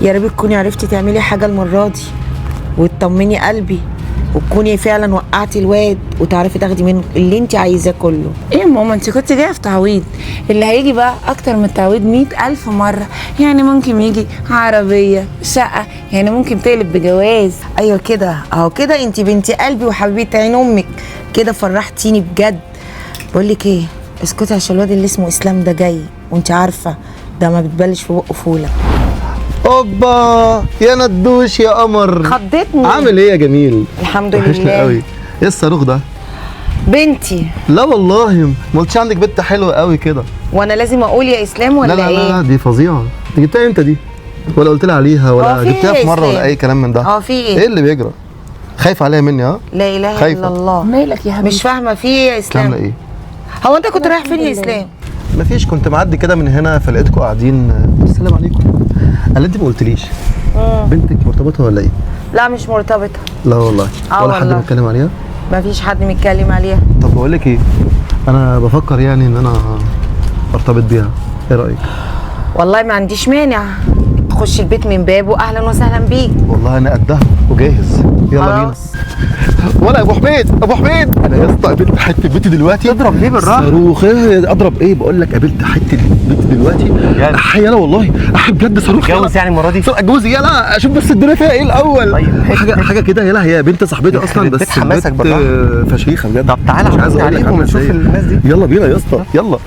يا رب تكوني عرفتي تعملي حاجه المره دي وتطمني قلبي، وتكوني فعلا وقعتي الواد وتعرفي تاخدي منه اللي انت عايزاه كله. ايه يا ماما، انت كنت جايه في تعويض، اللي هيجي بقى اكتر من التعويض 100,000 مره. يعني ممكن يجي عربيه، شقه، يعني ممكن تقلب بجواز. ايوه كده اهو كده، انت بنتي قلبي وحبيبه عين امك، كده فرحتيني بجد. بقول لك ايه، اسكتي عشان الواد اللي اسمه اسلام ده جاي، وانت عارفه ده ما بتبلش في بقه فوله. اوبا يا ندوش يا قمر، خضتني. عامل ايه يا جميل؟ الحمد وحشني لله. قوي. ايه الصاروخ ده؟ بنتي. لا والله ما قلتش عندك بنت حلوه قوي كده. وانا لازم اقول يا اسلام ولا لا لا ايه؟ لا دي فظيعه. انت جبتها امتى دي؟ ولا قلت لي عليها ولا في جبتها إيه في يا مره ولا إسلام؟ اي كلام من ده؟ في ايه؟ ايه اللي بيجرى؟ خايف عليها مني؟ ها؟ لا اله خايفة. الا الله. مالك يا حبيبي؟ مش فاهمه في ايه يا اسلام؟ عامله ايه؟ هو انت كنت رايح فين يا اسلام؟ مفيش، كنت معدي كده من هنا فلقيتكم قاعدين. السلام عليكم. قال انت ما قلتليش بنتك مرتبطه ولا ايه؟ لا مش مرتبطه. لا والله. ولا حد والله. بيتكلم عليها؟ مفيش حد متكلم عليها. طب بقول لك ايه، انا بفكر يعني ان انا ارتبط بيها، ايه رايك؟ والله ما عنديش مانع، تخش البيت من بابه، اهلا وسهلا بيك. والله انا قدها وجاهز، يلا بينا. خلاص. ولا ابو حميد، ابو حميد، انا يا اسطى قابلت حته بنت دلوقتي. تضرب ليه بالراحه؟ صاروخ. ايه اضرب ايه؟ بقول لك قابلت حته بنت دلوقتي. احي يلا والله، احي بجد صاروخ. اتجوز يعني المره دي؟ جوزي يلا، اشوف بس الدنيا فيها ايه الاول. طيب. حاجه كده يلا، هي بنت صاحبتي اصلا يخرب بس بيت حماسك البنت بالراحه. فشيخه بجد. طب تعالى مش عايز عرفني أقول لك عليهم عاملة ونشوف إزاي. الناس دي. يلا بينا يا اسطى، يلا.